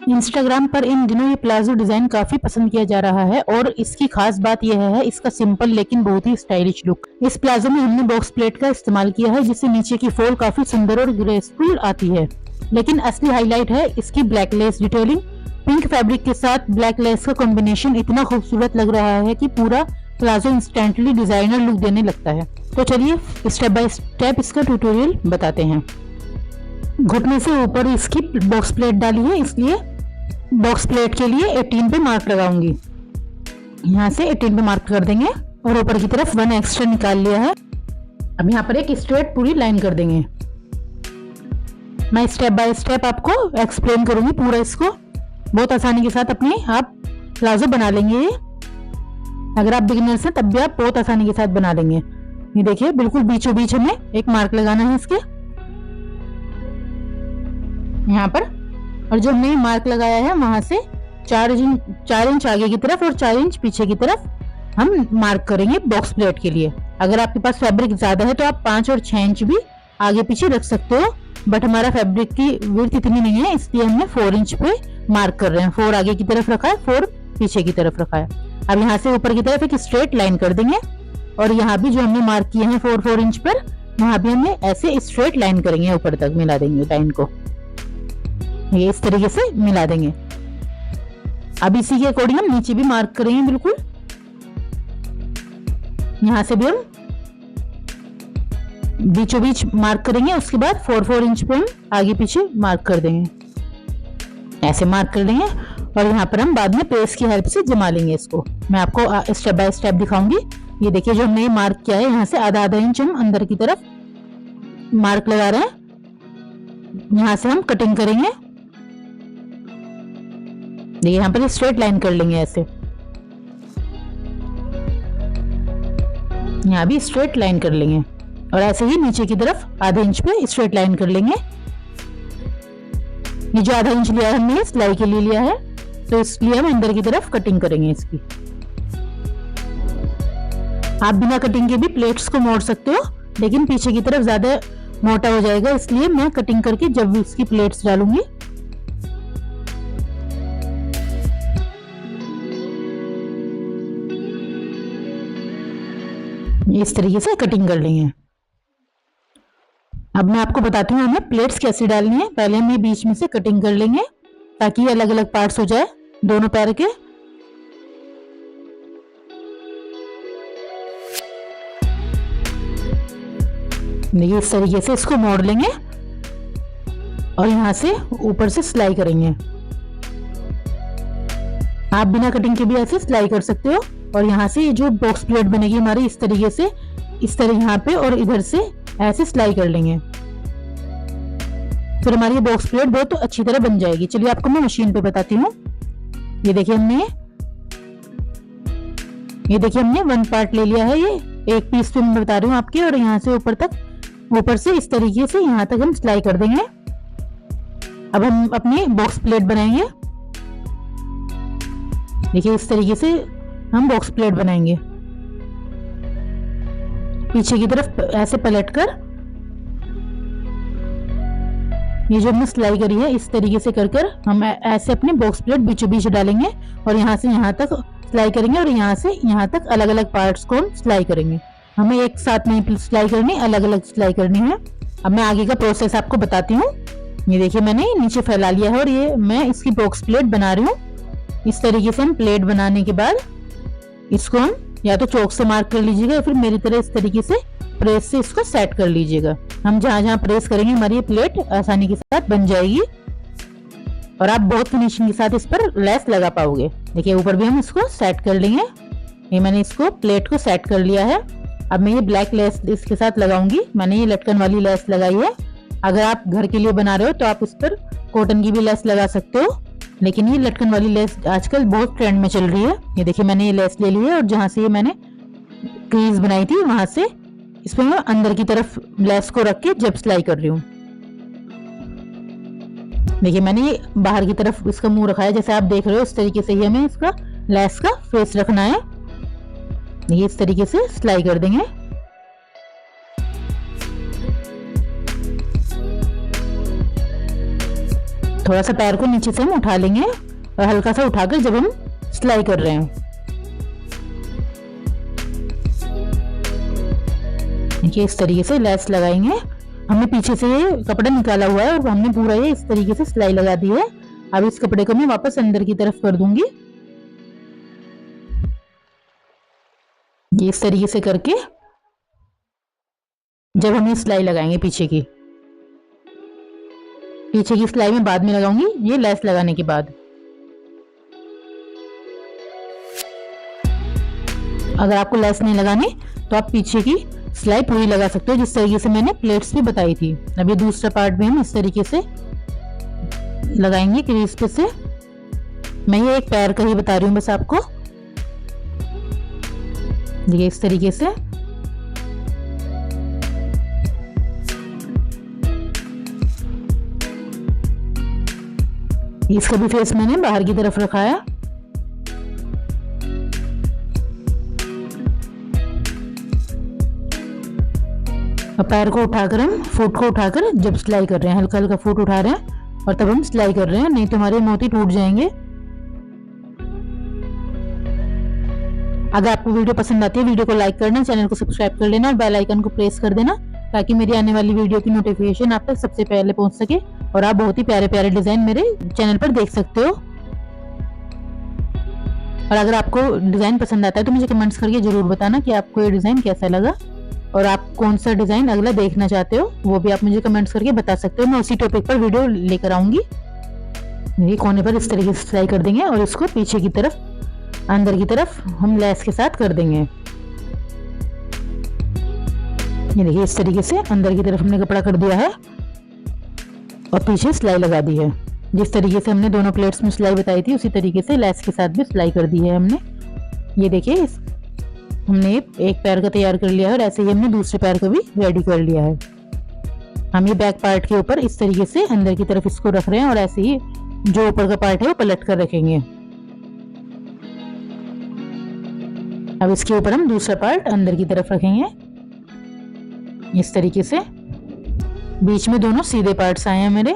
Instagram पर इन दिनों ये प्लाजो डिजाइन काफी पसंद किया जा रहा है और इसकी खास बात यह है इसका सिंपल लेकिन बहुत ही स्टाइलिश लुक। इस प्लाजो में हमने बॉक्स प्लेट का इस्तेमाल किया है जिससे नीचे की फोल्ड काफी सुंदर और ग्रेसफुल आती है। लेकिन असली हाईलाइट है इसकी black lace detailing. Pink fabric के साथ ब्लैक लेस का कॉम्बिनेशन इतना खूबसूरत लग रहा है कि पूरा प्लाजो इंस्टेंटली डिजाइनर लुक देने लगता है। तो चलिए स्टेप बाय स्टेप इसका ट्यूटोरियल बताते हैं। घुटने से ऊपर इसकी बॉक्स प्लेट डाली है, इसलिए बॉक्स प्लेट के लिए 18 पे मार्क लगाऊंगी। यहाँ से 18 पे मार्क कर देंगे और ऊपर की तरफ 1 एक्स्ट्रा निकाल लिया है। अब यहाँ पर एक स्ट्रेट पूरी लाइन कर देंगे। मैं स्टेप बाय स्टेप आपको एक्सप्लेन करूंगी पूरा इसको। बहुत आसानी के साथ अपने आप प्लाजो बना लेंगे। अगर आप बिगिनर्स हैं तब भी आप बहुत आसानी के साथ बना लेंगे। ये देखिए बिल्कुल बीचों बीच हमें एक मार्क लगाना है इसके यहाँ पर, और जो हमने मार्क लगाया है वहां से 4 इंच आगे की तरफ और 4 इंच पीछे की तरफ हम मार्क करेंगे बॉक्स प्लेट के लिए। अगर आपके पास फैब्रिक ज्यादा है तो आप 5 और 6 इंच भी आगे पीछे रख सकते हो, बट हमारा फैब्रिक की विड्थ इतनी नहीं है इसलिए हमने 4 इंच पे मार्क कर रहे हैं। 4 आगे की तरफ रखा है, 4 पीछे की तरफ रखा है। अब यहाँ से ऊपर की तरफ एक स्ट्रेट लाइन कर देंगे और यहाँ भी जो हमने मार्क किए हैं 4 इंच पर, वहां भी हमने ऐसे स्ट्रेट लाइन करेंगे, ऊपर तक मिला देंगे लाइन को। ये इस तरीके से मिला देंगे। अब इसी के अकॉर्डिंग हम नीचे भी मार्क करेंगे बिल्कुल। यहाँ से भी हम बीचों बीच मार्क करेंगे, उसके बाद 4 इंच पे हम आगे पीछे मार्क कर देंगे, ऐसे मार्क कर देंगे। और यहाँ पर हम बाद में प्रेस की हेल्प से जमा लेंगे इसको। मैं आपको स्टेप बाय स्टेप दिखाऊंगी। ये देखिए जो हमने मार्क किया है यहाँ से आधा इंच हम अंदर की तरफ मार्क लगा रहे हैं। यहाँ से हम कटिंग करेंगे। देखिए यहाँ पर स्ट्रेट लाइन कर लेंगे ऐसे, यहाँ भी स्ट्रेट लाइन कर लेंगे और ऐसे ही नीचे की तरफ आधे इंच पे स्ट्रेट लाइन कर लेंगे। ये जो आधा इंच लिया है हमने सिलाई के लिए लिया है, तो इसलिए हम अंदर की तरफ कटिंग करेंगे इसकी। आप बिना कटिंग के भी प्लेट्स को मोड़ सकते हो, लेकिन पीछे की तरफ ज्यादा मोटा हो जाएगा, इसलिए मैं कटिंग करके जब भी इसकी प्लेट्स डालूंगी इस तरीके से कटिंग कर लेंगे। अब मैं आपको बताती हूँ हमें प्लेट्स कैसे डालनी है। पहले हम ये बीच में से कटिंग कर लेंगे ताकि अलग अलग पार्ट्स हो जाए दोनों पैर के। देखिए इस तरीके से इसको मोड़ लेंगे और यहाँ से ऊपर से सिलाई करेंगे। आप बिना कटिंग के भी ऐसे सिलाई कर सकते हो। और यहाँ से ये जो बॉक्स प्लेट बनेगी हमारी इस तरीके से, इस तरह यहाँ पे और इधर से ऐसे सिलाई कर लेंगे, फिर हमारी बॉक्स प्लेट बहुत अच्छी तरह बन जाएगी। चलिए आपको मैं मशीन पे बताती हूँ। ये देखिए हमने 1 पार्ट ले लिया है। ये एक पीस पे मैं बता रही हूँ आपके, और यहाँ से ऊपर से इस तरीके से यहाँ तक हम सिलाई कर देंगे। अब हम अपनी बॉक्स प्लेट बनाएंगे। देखिए इस तरीके से हम बॉक्स प्लेट बनाएंगे, पीछे की तरफ ऐसे पलटकर ये जो हमने सिलाई करी है इस तरीके से कर हम ऐसे अपने बॉक्स प्लेट बीचों बीच डालेंगे और यहाँ से यहाँ तक सिलाई करेंगे और यहाँ से यहाँ तक अलग अलग पार्ट्स को हम सिलाई करेंगे। हमें एक साथ नहीं सिलाई करनी, अलग अलग सिलाई करनी है। अब मैं आगे का प्रोसेस आपको बताती हूँ। ये देखिए मैंने नीचे फैला लिया है और ये मैं इसकी बॉक्स प्लेट बना रही हूँ। इस तरीके से हम प्लेट बनाने के बाद इसको हम या तो चौक से मार्क कर लीजिएगा या फिर मेरी तरह इस तरीके से प्रेस से इसको सेट कर लीजिएगा। हम जहां जहां प्रेस करेंगे हमारी ये प्लेट आसानी के साथ बन जाएगी और आप बहुत फिनिशिंग के साथ इस पर लेस लगा पाओगे। देखिए ऊपर भी हम इसको सेट कर लेंगे। ये मैंने इसको प्लेट को सेट कर लिया है। अब मैं ये ब्लैक लेस इसके साथ लगाऊंगी। मैंने ये लटकन वाली लेस लगाई है। अगर आप घर के लिए बना रहे हो तो आप इस पर कॉटन की भी लेस लगा सकते हो, लेकिन ये लटकन वाली लेस आजकल बहुत ट्रेंड में चल रही है। ये देखिए मैंने ये लेस ले ली है और जहां से ये मैंने क्रीज बनाई थी वहां से इस पर मैं अंदर की तरफ लेस को रख के जब सिलाई कर रही हूँ। देखिए मैंने बाहर की तरफ इसका मुंह रखा है, जैसे आप देख रहे हो इस तरीके से ही हमें इसका लेस का फेस रखना है। ये इस तरीके से सिलाई कर देंगे। थोड़ा सा पैर को नीचे से हम उठा लेंगे और हल्का सा उठाकर जब हम सिलाई कर रहे हैं, देखिए इस तरीके से लेस लगाएंगे। हमने पीछे से ये कपड़ा निकाला हुआ है और हमने पूरा ये इस तरीके से सिलाई लगा दी है। अब इस कपड़े को मैं वापस अंदर की तरफ कर दूंगी। ये इस तरीके से करके जब हम ये सिलाई लगाएंगे पीछे की सिलाई में बाद में लगाऊंगी, ये लेस लगाने के बाद। अगर आपको लेस नहीं लगानी तो आप पीछे की सिलाई पूरी लगा सकते हो, जिस तरीके से मैंने प्लेट्स भी बताई थी। अब ये दूसरा पार्ट भी हम इस तरीके से लगाएंगे क्रीज पे से। मैं ये एक पैर का ही बता रही हूँ बस आपको। देखिए इस तरीके से इसका भी फेस मैंने बाहर की तरफ रखा है। अब पैर को उठाकर हम फुट को उठाकर जब सिलाई कर रहे हैं, हल्का हल्का फुट उठा रहे हैं और तब हम सिलाई कर रहे हैं, नहीं तो हमारे मोती टूट जाएंगे। अगर आपको वीडियो पसंद आती है, वीडियो को लाइक करना, चैनल को सब्सक्राइब कर लेना और बेल आइकन को प्रेस कर देना ताकि मेरी आने वाली वीडियो की नोटिफिकेशन आप तक सबसे पहले पहुंच सके और आप बहुत ही प्यारे प्यारे डिजाइन मेरे चैनल पर देख सकते हो। और अगर आपको डिजाइन पसंद आता है तो मुझे कमेंट्स करके जरूर बताना कि आपको ये डिजाइन कैसा लगा और आप कौन सा डिजाइन अगला देखना चाहते हो, वो भी आप मुझे कमेंट्स करके बता सकते हो। मैं उसी टॉपिक पर वीडियो लेकर आऊंगी। ये कोने पर इस तरीके से सिलाई कर देंगे और इसको पीछे की तरफ अंदर की तरफ हम लेस के साथ कर देंगे। ये देखिए इस तरीके से अंदर की तरफ हमने कपड़ा कर दिया है और पीछे सिलाई लगा दी है। जिस तरीके से हमने दोनों प्लेट्स में सिलाई बताई थी उसी तरीके से लेस के साथ भी सिलाई कर दी है हमने। ये देखिए हमने एक पैर का तैयार कर लिया है और ऐसे ही हमने दूसरे पैर को भी रेडी कर लिया है। हम ये बैक पार्ट के ऊपर इस तरीके से अंदर की तरफ इसको रख रहे हैं और ऐसे ही जो ऊपर का पार्ट है वो पलट कर रखेंगे। अब इसके ऊपर हम दूसरा पार्ट अंदर की तरफ रखेंगे इस तरीके से। बीच में दोनों सीधे पार्ट्स आए हैं मेरे,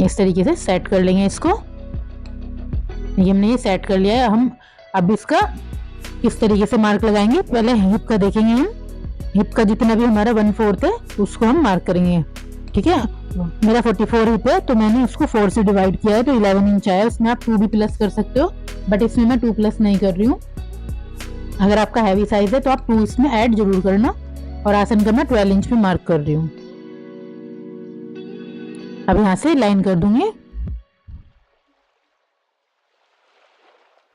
इस तरीके से सेट कर लेंगे इसको। ये हमने ये सेट कर लिया है। हम अब इसका किस तरीके से मार्क लगाएंगे, पहले हिप का देखेंगे। हम हिप का जितना भी हमारा 1/4 है उसको हम मार्क करेंगे, ठीक है। मेरा 44 हिप है तो मैंने उसको 4 से डिवाइड किया है तो 11 इंच आया। उसमें आप 2 भी प्लस कर सकते हो, बट इसमें मैं 2 प्लस नहीं कर रही हूँ। अगर आपका हैवी साइज है तो आप 2 इसमें ऐड जरूर करना। और आसन का मैं 12 इंच पे मार्क कर रही हूँ। अब यहाँ से लाइन कर दूंगी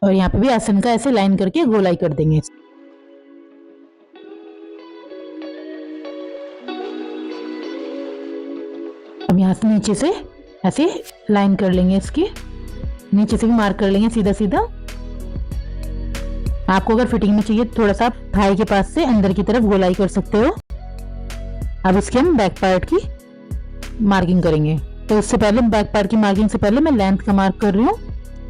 और यहाँ पे भी आसन का ऐसे लाइन करके गोलाई कर देंगे। अब यहाँ से नीचे से ऐसे लाइन कर लेंगे, इसकी नीचे से भी मार्क कर लेंगे सीधा सीधा। आपको अगर फिटिंग में चाहिए थोड़ा सा थाई के पास से अंदर की तरफ गोलाई कर सकते हो। अब इसके हम बैक पार्ट की मार्किंग करेंगे। तो उससे पहले बैक पार्ट की मार्किंग से पहले मैं लेंथ का मार्क कर रही हूँ।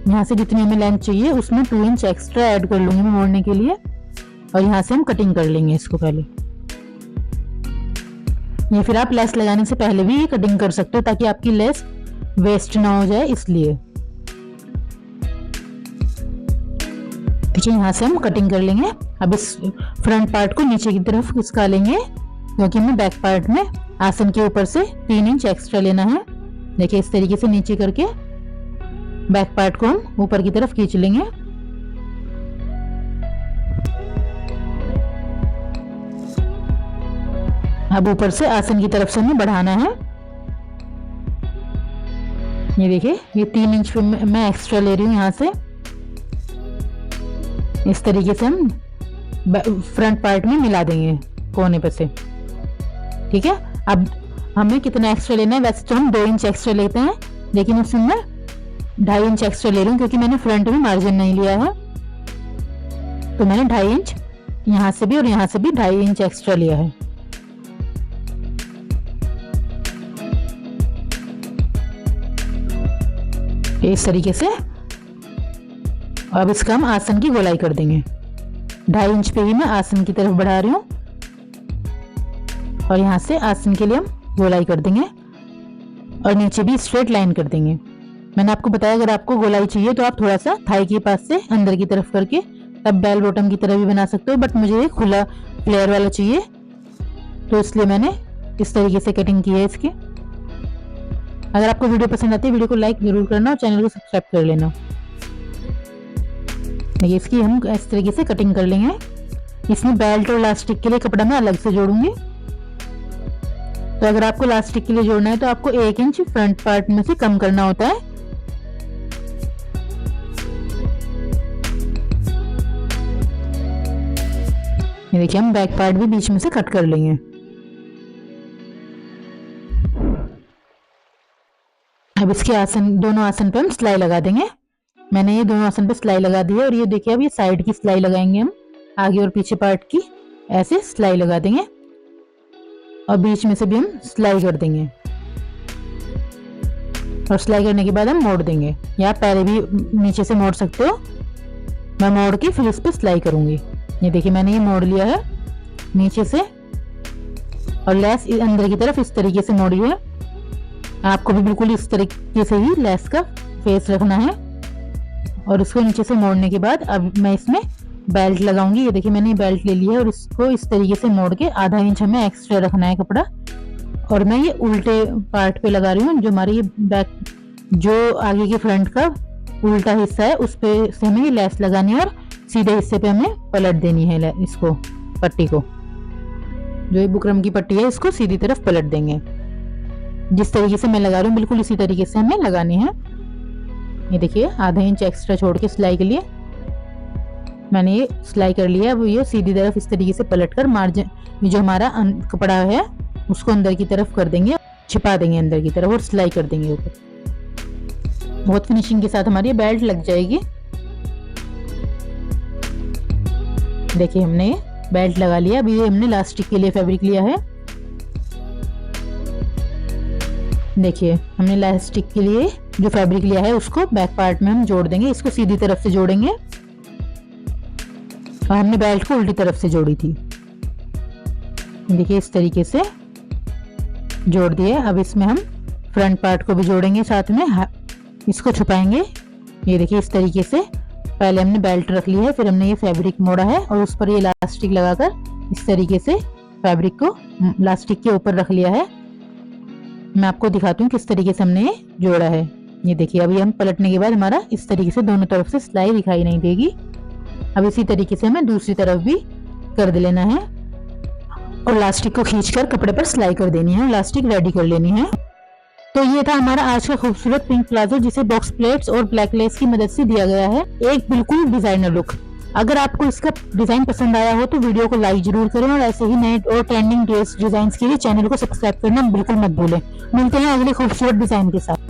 यहाँ से जितनी हमें लेंथ चाहिए उसमें 2 इंच एक्स्ट्रा ऐड कर लूंगी मैं मोड़ने के लिए। और यहाँ से हम कटिंग कर लेंगे इसको पहले। या फिर आप लेस लगाने से पहले भी ये कटिंग कर सकते हो ताकि आपकी लेस वेस्ट ना हो जाए, इसलिए। देखिए यहाँ से हम कटिंग कर लेंगे। अब इस फ्रंट पार्ट को नीचे की तरफ खिसका लेंगे क्योंकि हमें बैक पार्ट में आसन के ऊपर से 3 इंच एक्स्ट्रा लेना है। देखिए इस तरीके से नीचे करके बैक पार्ट को हम ऊपर की तरफ खींच लेंगे। अब ऊपर से आसन की तरफ से हमें बढ़ाना है। ये देखिए ये 3 इंच पे मैं एक्स्ट्रा ले रही हूँ। यहाँ से इस तरीके से हम फ्रंट पार्ट में मिला देंगे कोने पे से, ठीक है। अब हमें कितना एक्स्ट्रा लेना है, वैसे तो हम 2 इंच एक्स्ट्रा लेते हैं लेकिन उसमें मैं 2.5 इंच एक्स्ट्रा ले रही हूँ क्योंकि मैंने फ्रंट में मार्जिन नहीं लिया है। तो मैंने 2.5 इंच यहाँ से भी और यहाँ से भी 2.5 इंच एक्स्ट्रा लिया है। इस तरीके से अब इसका हम आसन की गोलाई कर देंगे। 2.5 इंच पे ही मैं आसन की तरफ बढ़ा रही हूँ और यहाँ से आसन के लिए हम गोलाई कर देंगे। और नीचे भी स्ट्रेट लाइन कर देंगे। मैंने आपको बताया अगर आपको गोलाई चाहिए तो आप थोड़ा सा थाई के पास से अंदर की तरफ करके तब बेल बॉटम की तरह भी बना सकते हो, बट मुझे खुला फ्लेयर वाला चाहिए तो इसलिए मैंने इस तरीके से कटिंग की है इसकी। अगर आपको वीडियो पसंद आती है वीडियो को लाइक जरूर करना और चैनल को सब्सक्राइब कर लेना। देखिए इसकी हम इस तरीके से कटिंग कर लेंगे। इसमें बेल्ट और इलास्टिक के लिए कपड़ा मैं अलग से जोड़ूंगी। तो अगर आपको इलास्टिक के लिए जोड़ना है तो आपको 1 इंच फ्रंट पार्ट में से कम करना होता है। ये देखिए हम बैक पार्ट भी बीच में से कट कर लेंगे। अब इसके आसन दोनों आसन पे हम सिलाई लगा देंगे। मैंने ये दोनों आसन पे सिलाई लगा दी है और ये देखिए अब ये साइड की सिलाई लगाएंगे हम, आगे और पीछे पार्ट की ऐसे सिलाई लगा देंगे और बीच में से भी हम सिलाई कर देंगे और सिलाई करने के बाद हम मोड़ देंगे, या पहले भी नीचे से मोड़ सकते हो। मैं मोड़ के फिर इस पे सिलाई करूंगी। ये देखिए मैंने ये मोड़ लिया है नीचे से और लेस अंदर की तरफ इस तरीके से मोड़ी है। आपको भी बिल्कुल इस तरीके से ही लेस का फेस रखना है और इसको नीचे से मोड़ने के बाद अब मैं इसमें बेल्ट लगाऊंगी। ये देखिए मैंने बेल्ट ले लिया है और इसको इस तरीके से मोड़ के आधा इंच हमें एक्स्ट्रा रखना है कपड़ा और मैं ये उल्टे पार्ट पे लगा रही हूँ। जो हमारी ये बैक जो आगे के फ्रंट का उल्टा हिस्सा है उस पे से हमें ये लेस लगानी है और सीधे हिस्से पे हमें पलट देनी है इसको, पट्टी को। जो ये बुकरम की पट्टी है इसको सीधी तरफ पलट देंगे। जिस तरीके से मैं लगा रही हूँ बिल्कुल इसी तरीके से हमें लगानी है। ये देखिए आधा इंच एक्स्ट्रा छोड़ के सिलाई के लिए मैंने ये सिलाई कर लिया। अब ये सीधी तरफ इस तरीके से पलट कर मार्जिन जो हमारा कपड़ा है उसको अंदर की तरफ कर देंगे, छिपा देंगे अंदर की तरफ और सिलाई कर देंगे ऊपर। बहुत फिनिशिंग के साथ हमारी बेल्ट लग जाएगी। देखिए हमने ये बेल्ट लगा लिया। अभी ये हमने इलास्टिक के लिए फैब्रिक लिया है। देखिए हमने इलास्टिक के लिए जो फैब्रिक लिया है उसको बैक पार्ट में हम जोड़ देंगे। इसको सीधी तरफ से जोड़ेंगे और हमने बेल्ट को उल्टी तरफ से जोड़ी थी। देखिए इस तरीके से जोड़ दिए। अब इसमें हम फ्रंट पार्ट को भी जोड़ेंगे, साथ में इसको छुपाएंगे। ये देखिए इस तरीके से पहले हमने बेल्ट रख ली है, फिर हमने ये फैब्रिक मोड़ा है और उस पर ये इलास्टिक लगाकर इस तरीके से फैब्रिक को इलास्टिक के ऊपर रख लिया है। मैं आपको दिखाती हूँ किस तरीके से हमने ये जोड़ा है। ये देखिए अभी हम पलटने के बाद हमारा इस तरीके से दोनों तरफ से सिलाई दिखाई नहीं देगी। अब इसी तरीके से हमें दूसरी तरफ भी कर दे लेना है और इलास्टिक को खींचकर कपड़े पर सिलाई कर देनी है, इलास्टिक रेडी कर लेनी है। तो ये था हमारा आज का खूबसूरत पिंक प्लाजो जिसे बॉक्स प्लेट्स और ब्लैक लेस की मदद से दिया गया है। एक बिल्कुल डिजाइनर लुक। अगर आपको इसका डिजाइन पसंद आया हो तो वीडियो को लाइक जरूर करें और ऐसे ही नए और ट्रेंडिंग ड्रेस डिजाइन के लिए चैनल को सब्सक्राइब करना बिल्कुल मत भूलें। मिलते हैं अगले खूबसूरत डिजाइन के साथ।